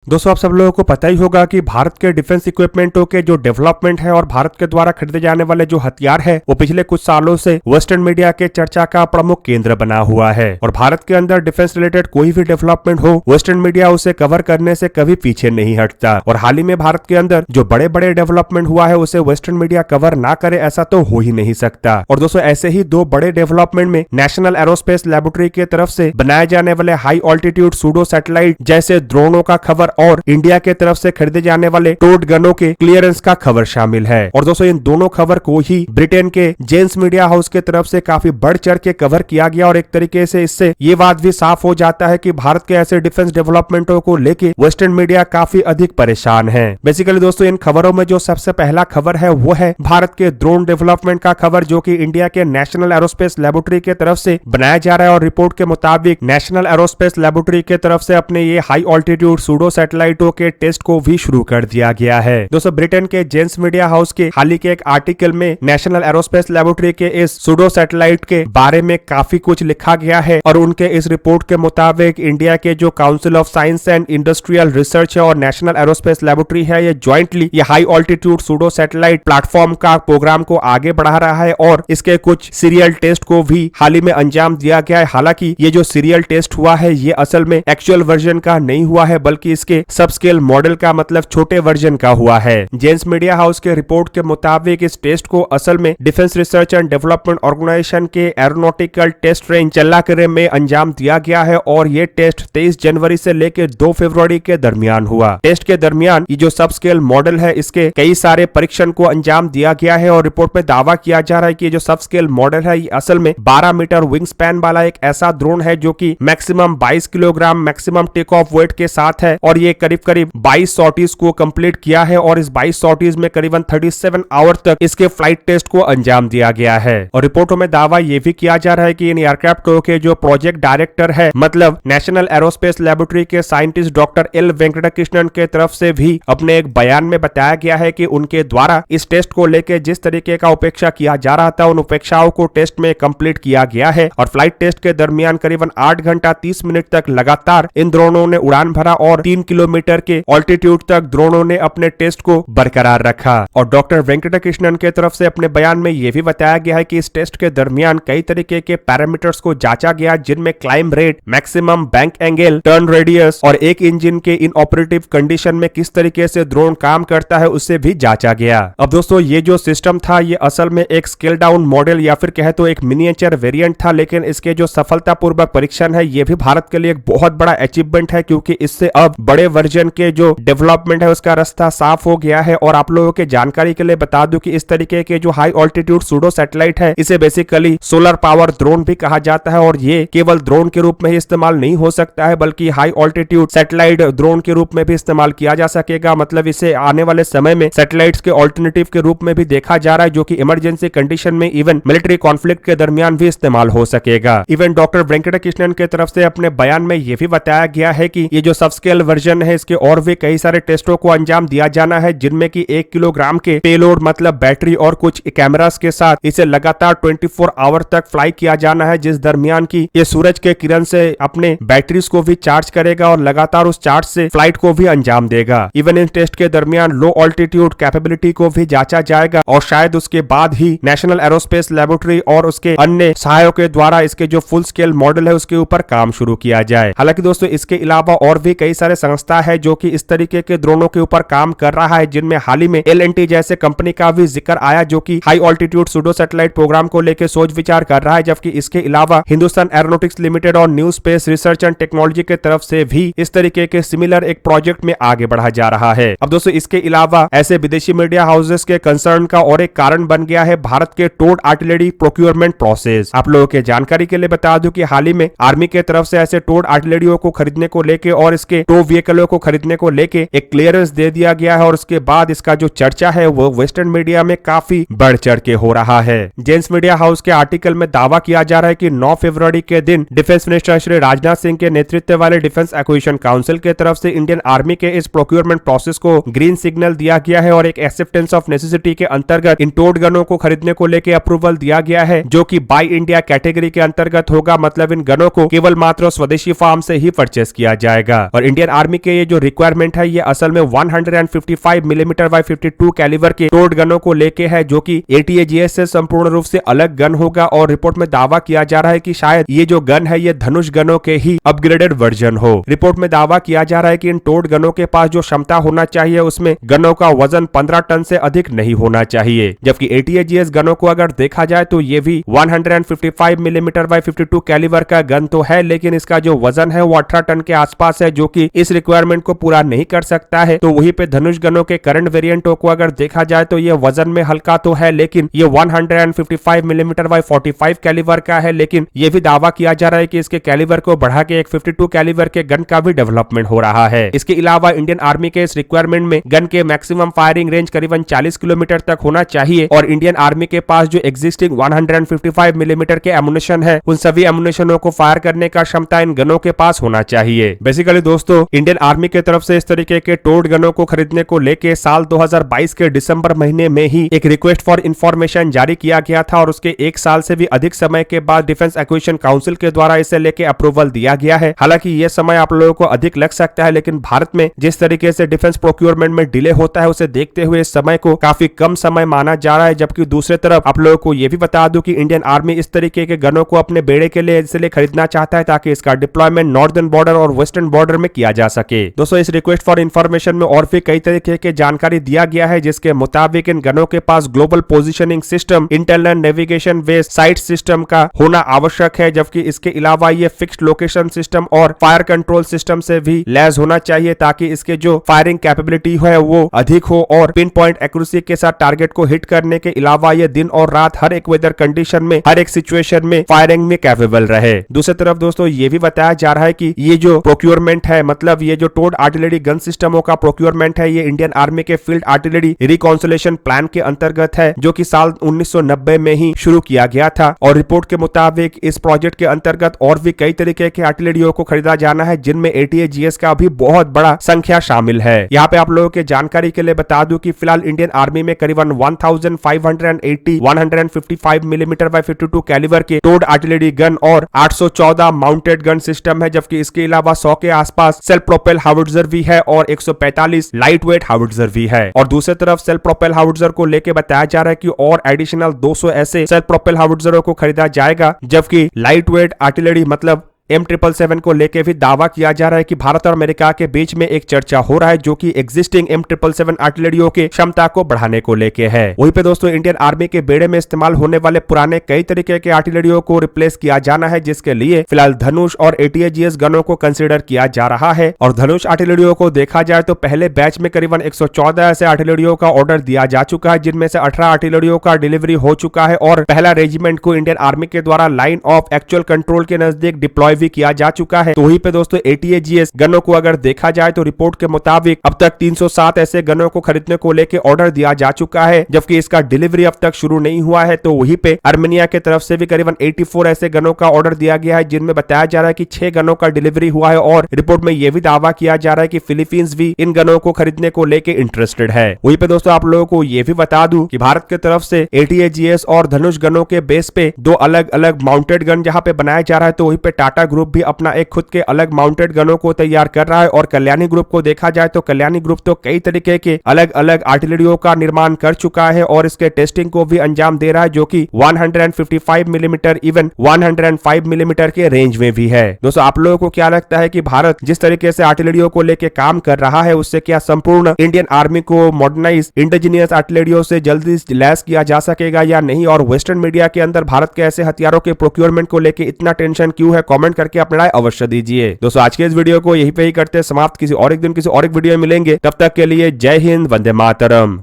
दोस्तों आप सब लोगों को पता ही होगा कि भारत के डिफेंस इक्विपमेंटों के जो डेवलपमेंट है और भारत के द्वारा खरीदे जाने वाले जो हथियार है वो पिछले कुछ सालों से वेस्टर्न मीडिया के चर्चा का प्रमुख केंद्र बना हुआ है। और भारत के अंदर डिफेंस रिलेटेड कोई भी डेवलपमेंट हो, वेस्टर्न मीडिया उसे कवर करने से कभी पीछे नहीं हटता। और हाल ही में भारत के अंदर जो बड़े बड़े डेवलपमेंट हुआ है उसे वेस्टर्न मीडिया कवर ना करे ऐसा तो हो ही नहीं सकता। और दोस्तों ऐसे ही दो बड़े डेवलपमेंट में नेशनल एरोस्पेस लेबोरेटरी की तरफ से बनाए जाने वाले हाई ऑल्टीट्यूड सूडो सैटेलाइट जैसे ड्रोनों का खबर और इंडिया के तरफ से खरीदे जाने वाले टोड गनों के क्लियरेंस का खबर शामिल है। और दोस्तों इन दोनों खबर को ही ब्रिटेन के जेन्स मीडिया हाउस के तरफ से काफी बढ़ चढ़ के कवर किया गया और एक तरीके से इससे ये बात भी साफ हो जाता है कि भारत के ऐसे डिफेंस डेवलपमेंटों को लेके वेस्टर्न मीडिया काफी अधिक परेशान है। बेसिकली दोस्तों इन खबरों में जो सबसे पहला खबर है वो है भारत के ड्रोन डेवलपमेंट का खबर, जो कि इंडिया के नेशनल एरोस्पेस लेबोरेटरी के तरफ से बनाया जा रहा है। और रिपोर्ट के मुताबिक नेशनल एरोस्पेस लेबोरेटरी के तरफ से अपने ये हाई ऑल्टीट्यूड सूडो सैटेलाइटों के टेस्ट को भी शुरू कर दिया गया है। दोस्तों ब्रिटेन के जेन्स मीडिया हाउस के हाल ही के एक आर्टिकल में नेशनल एरोस्पेस लेबोरेटरी के इस सूडो सैटेलाइट के बारे में काफी कुछ लिखा गया है। और उनके इस रिपोर्ट के मुताबिक इंडिया के जो council of science and industrial research है और नेशनल एरोस्पेस लेबोरेटरी है, ये ज्वाइंटली ये high altitude pseudo satellite platform का प्रोग्राम को आगे बढ़ा रहा है और इसके कुछ सीरियल टेस्ट को भी हाल ही में अंजाम दिया गया है। हालांकि ये जो सीरियल टेस्ट हुआ है ये असल में एक्चुअल वर्जन का नहीं हुआ है, बल्कि इसके सब स्केल मॉडल का मतलब छोटे वर्जन का हुआ है। जेन्स मीडिया हाउस के रिपोर्ट के मुताबिक इस टेस्ट को असल में defence research and development organisation के एरोनॉटिकल टेस्ट रेंज चल्लाकरे में अंजाम दिया गया है। और ये टेस्ट 23 जनवरी से लेकर 2 फरवरी के दरमियान हुआ। टेस्ट के दरमियान ये जो सब स्केल मॉडल है इसके कई सारे परीक्षण को अंजाम दिया गया है। और रिपोर्ट में दावा किया जा रहा है कि ये जो सब स्केल मॉडल है ये असल में 12 मीटर विंग स्पैन वाला एक ऐसा ड्रोन है जो कि maximum 22 kilogram maximum take off weight के साथ है। और ये करीब करीब 22 सॉर्टीज को कंप्लीट किया है और इस 22 सॉर्टीज में करीबन 37 आवर तक इसके फ्लाइट टेस्ट को अंजाम दिया गया है। और रिपोर्टों में दावा यह भी किया जा रहा है कि इन एयरक्राफ्ट के जो प्रोजेक्ट डायरेक्टर है, मतलब नेशनल एरोस्पेस लेबोरेटरी के साइंटिस्ट डॉक्टर एल वेंकटकृष्णन के तरफ से भी अपने एक बयान में बताया गया है कि उनके द्वारा इस टेस्ट को लेकर जिस तरीके का उपेक्षा किया जा रहा था उन उपेक्षाओं को टेस्ट में कंप्लीट किया गया है। और फ्लाइट टेस्ट के दरमियान करीबन 8 घंटा 30 मिनट तक लगातार इन ड्रोनों ने उड़ान भरा और 3 किलोमीटर के ऑल्टीट्यूड तक ड्रोनों ने अपने टेस्ट को बरकरार रखा। और डॉक्टर वेंकटकृष्णन के तरफ से अपने बयान में यह भी बताया गया है कि इस टेस्ट के दरमियान कई तरीके के पैरामीटर्स को जांचा गया, जिनमें climb rate, maximum bank angle, turn radius और एक इंजन के इन ऑपरेटिव कंडीशन में किस तरीके से ड्रोन काम करता है उसे भी जांचा गया। अब दोस्तों ये जो सिस्टम था ये असल में एक स्केल डाउन मॉडल या फिर कहे तो एक मिनिएचर वेरिएंट था, लेकिन इसके जो सफलतापूर्वक परीक्षण है ये भी भारत के लिए एक बहुत बड़ा अचीवमेंट है, क्योंकि इससे अब बड़े वर्जन के जो डेवलपमेंट है उसका रास्ता साफ हो गया है। और आप लोगों के जानकारी के लिए बता दूं कि इस तरीके के जो हाई ऑल्टीट्यूड सूडो सैटेलाइट है इसे बेसिकली सोलर पावर ड्रोन भी कहा जाता है। और ये केवल ड्रोन के रूप में ही इस्तेमाल नहीं हो सकता है, बल्कि हाई ऑल्टीट्यूड सैटेलाइट ड्रोन के रूप में भी इस्तेमाल किया जा सकेगा। मतलब इसे आने वाले समय में सैटेलाइट्स के ऑल्टरनेटिव के रूप में भी देखा जा रहा है, जो कि इमरजेंसी कंडीशन में इवन मिलिट्री कॉन्फ्लिक्ट के दरमियान भी इस्तेमाल हो सकेगा। इवन डॉक्टर वेंकटकृष्णन के तरफ से अपने बयान में यह भी बताया गया है कि ये जो सब स्केल वर्जन है इसके और भी कई सारे टेस्टों को अंजाम दिया जाना है, जिनमें कि 1 किलोग्राम के पेलोड मतलब बैटरी और कुछ कैमरास के साथ इसे लगातार 24 आवर तक फ्लाई किया जाना है, जिस दरमियान की ये सूरज के किरण से अपने बैटरीज को भी चार्ज करेगा और लगातार उस चार्ज से फ्लाइट को भी अंजाम देगा। इवन इन टेस्ट के दरमियान लो ऑल्टीट्यूड कैपेबिलिटी को भी जांचा जाएगा और शायद उसके बाद ही नेशनल एरोस्पेस लेबोरेटरी और उसके अन्य सहायकों के द्वारा इसके जो फुल स्केल मॉडल है उसके ऊपर काम शुरू किया जाए। हालांकि दोस्तों इसके अलावा और भी कई सारे संस्था है जो कि इस तरीके के ड्रोनों के ऊपर काम कर रहा है, जिनमें हाल ही में L&T जैसे कंपनी का भी जिक्र आया, जो कि high altitude pseudo satellite programme को लेकर सोच विचार कर रहा है। जबकि इसके अलावा हिंदुस्तान एरोनॉटिक्स लिमिटेड और new space research and technology के तरफ से भी इस तरीके के सिमिलर एक प्रोजेक्ट में आगे बढ़ा जा रहा है। अब दोस्तों इसके अलावा ऐसे विदेशी मीडिया हाउसेस के कंसर्न का और एक कारण बन गया है भारत के टोड आर्टिलरी प्रोक्योरमेंट प्रोसेस। आप लोगों के जानकारी के लिए बता दूं कि हाल ही में आर्मी के तरफ से ऐसे टोड आर्टिलरियों को खरीदने को लेके और इसके टो व्हीकलों को खरीदने को लेके एक क्लियरेंस दे दिया गया है। और उसके बाद इसका जो चर्चा है वो वेस्टर्न मीडिया में काफी बढ़ चढ़ के हो रहा है। जेन्स मीडिया हाउस के आर्टिकल में दावा किया जा रहा है कि 9 फरवरी के दिन डिफेंस मिनिस्टर श्री राजनाथ सिंह के नेतृत्व वाले डिफेंस एक्विजिशन काउंसिल के तरफ से इंडियन आर्मी के इस प्रोक्योरमेंट प्रोसेस को ग्रीन सिग्नल दिया गया है और एक एक्सेप्टेंस ऑफ नेसेसिटी के अंतर्गत इन टोड गनों को खरीदने को लेकर अप्रूवल दिया गया है, जो कि बाय इंडिया कैटेगरी के अंतर्गत होगा। मतलब इन गनों को केवल मात्र स्वदेशी फार्म से ही परचेस किया जाएगा। और इंडियन आर्मी आर्मी के ये जो रिक्वायरमेंट है ये असल में 155 मिलीमीटर बाय 52 कैलिबर के टोर्ड गनों को लेके है, जो कि ATAGS से संपूर्ण रूप से अलग गन होगा। और रिपोर्ट में दावा किया जा रहा है कि शायद ये जो गन है ये धनुष गनों के ही अपग्रेडेड वर्जन हो। रिपोर्ट में दावा किया जा रहा है कि इन टोर्ड गनों के पास जो क्षमता होना चाहिए उसमें गनों का वजन 15 टन से अधिक नहीं होना चाहिए, जबकि ATAGS गनों को अगर देखा जाए तो ये भी 155 मिलीमीटर बाय 52 कैलिबर का गन तो है, लेकिन इसका जो वजन है वो 18 टन के आसपास है, जो कि इस रिक्वायरमेंट को पूरा नहीं कर सकता है। तो वहीं पे धनुष गनों के करंट वेरिएंटों को अगर देखा जाए तो ये वजन में हल्का तो है, लेकिन ये 155 मिलीमीटर बाय 45 कैलिबर का है। लेकिन ये भी दावा किया जा रहा है कि इसके कैलिबर को बढ़ा के एक 52 कैलिबर के गन का भी डेवलपमेंट हो रहा है। इसके अलावा इंडियन आर्मी के इस रिक्वायरमेंट में गन के मैक्सिमम फायरिंग रेंज करीबन 40 किलोमीटर तक होना चाहिए, और इंडियन आर्मी के पास जो एग्जिस्टिंग 155 मिलीमीटर के एमुनेशन है उन सभी एमुनेशनों को फायर करने का क्षमता इन गनों के पास होना चाहिए। बेसिकली दोस्तों, इंडियन आर्मी की तरफ से इस तरीके के टोर्ड गनों को खरीदने को लेके साल 2022 के दिसंबर महीने में ही एक रिक्वेस्ट फॉर इंफॉर्मेशन जारी किया गया था, और उसके एक साल से भी अधिक समय के बाद डिफेंस एक्विजिशन काउंसिल के द्वारा इसे लेके अप्रूवल दिया गया है। हालांकि ये समय आप लोगों को अधिक लग सकता है, लेकिन भारत में जिस तरीके से डिफेंस प्रोक्योरमेंट में डिले होता है उसे देखते हुए इस समय को काफी कम समय माना जा रहा है। जबकि दूसरी तरफ आप लोगों को यह भी बता दूं कि इंडियन आर्मी इस तरीके के गनों को अपने बेड़े के लिए इसलिए खरीदना चाहता है ताकि इसका डिप्लॉयमेंट नॉर्दर्न बॉर्डर और वेस्टर्न बॉर्डर में किया जा सके। दोस्तों, इस रिक्वेस्ट फॉर इंफॉर्मेशन में और भी कई तरीके की जानकारी दिया गया है, जिसके मुताबिक इन गनों के पास global positioning system, internal navigation based site system का होना आवश्यक है, जबकि इसके अलावा ये फिक्स्ड लोकेशन सिस्टम और फायर कंट्रोल सिस्टम से भी लैस होना चाहिए ताकि इसके जो फायरिंग कैपेबिलिटी है वो अधिक हो, और पिन पॉइंट एक्यूरेसी के साथ टारगेट को हिट करने के अलावा ये दिन और रात हर एक वेदर कंडीशन में, हर एक सिचुएशन में फायरिंग में कैपेबल रहे। दूसरी तरफ दोस्तों, ये भी बताया जा रहा है कि ये जो प्रोक्योरमेंट है, मतलब ये जो टोर्ड आर्टिलरी गन सिस्टमों का प्रोक्योरमेंट है, ये इंडियन आर्मी के फील्ड आर्टिलरी रिकॉन्सोलेशन प्लान के अंतर्गत है, जो कि साल 1990 में ही शुरू किया गया था। और रिपोर्ट के मुताबिक इस प्रोजेक्ट के अंतर्गत और भी कई तरीके के आर्टिलरियों को खरीदा जाना है, जिनमें ATAGS का भी बहुत बड़ा संख्या शामिल है। यहाँ पे आप लोगों के जानकारी के लिए बता दूं कि फिलहाल इंडियन आर्मी में करीबन 1580 155 मिलीमीटर बाय 52 कैलिबर के टोर्ड आर्टिलरी गन और 814 माउंटेड गन सिस्टम है, जबकि इसके अलावा 100 के आसपास सेल्फ प्रोपेल हाउट्जर भी है और 145 लाइट वेट हाउट्जर भी है। और दूसरी तरफ सेल्फ प्रोपेल हाउट्जर को लेके बताया जा रहा है कि और एडिशनल 200 ऐसे सेल्फ प्रोपेल हाउट्जरों को खरीदा जाएगा, जबकि लाइट वेट आर्टिलरी मतलब M777 को लेके भी दावा किया जा रहा है कि भारत और अमेरिका के बीच में एक चर्चा हो रहा है, जो कि एग्जिस्टिंग M777 आर्टिलरियों की क्षमता को बढ़ाने को लेके है। वहीं पे दोस्तों, इंडियन आर्मी के बेड़े में इस्तेमाल होने वाले पुराने कई तरीके के आर्टिलरियों को रिप्लेस किया जाना है, जिसके लिए फिलहाल धनुष और ATAGS गनों को कंसिडर किया जा रहा है। और धनुष आर्टिलरियों को देखा जाए तो पहले बैच में करीबन 114 ऐसे आर्टिलरियों का ऑर्डर दिया जा चुका है, जिनमें से 18 आर्टिलरियों का डिलीवरी हो चुका है, और पहला रेजिमेंट को इंडियन आर्मी के द्वारा लाइन ऑफ एक्चुअल कंट्रोल के नजदीक डिप्लॉय भी किया जा चुका है। तो वहीं पे दोस्तों, ATAGS गनों को अगर देखा जाए तो रिपोर्ट के मुताबिक अब तक 307 ऐसे गनों को खरीदने को लेके ऑर्डर दिया जा चुका है, जबकि इसका डिलीवरी अब तक शुरू नहीं हुआ है। तो वहीं पे आर्मेनिया की तरफ से भी करीबन 84 ऐसे गनों का ऑर्डर दिया गया है, जिनमें बताया जा रहा है कि 6 गनों का डिलीवरी हुआ है। और रिपोर्ट में यह भी दावा किया जा रहा है कि फिलीपींस भी इन गनों को खरीदने को लेके इंटरेस्टेड है। वहीं पे दोस्तों, आप लोगों को यह भी बता दूं कि भारत की तरफ से ATAGS और धनुष गनों के बेस पे 2 अलग अलग माउंटेड गन जहां पे बनाया जा रहा है, तो वहीं पे टाटा ग्रुप भी अपना एक खुद के अलग माउंटेड गनों को तैयार कर रहा है। और कल्याणी ग्रुप को देखा जाए तो कल्याणी ग्रुप तो कई तरीके के अलग अलग आर्टिलरियों का निर्माण कर चुका है और इसके टेस्टिंग को भी अंजाम दे रहा है, जो कि 155 मिलीमीटर इवन 105 मिलीमीटर के रेंज में भी है। दोस्तों, आप लोगों को क्या लगता है कि भारत जिस तरीके से आर्टिलरियों को लेकर काम कर रहा है, उससे क्या संपूर्ण इंडियन आर्मी को मॉडर्नाइज इंडिजिनियस आर्टिलरियों से जल्दी लैस किया जा सकेगा या नहीं? और वेस्टर्न मीडिया के अंदर भारत के ऐसे हथियारों के प्रोक्योरमेंट को लेकर इतना टेंशन क्यों है? कमेंट करके अपना राय अवश्य दीजिए। दोस्तों, आज के इस वीडियो को यहीं पे ही करते हैं समाप्त। किसी और एक दिन किसी और एक वीडियो में मिलेंगे, तब तक के लिए जय हिंद, वंदे मातरम।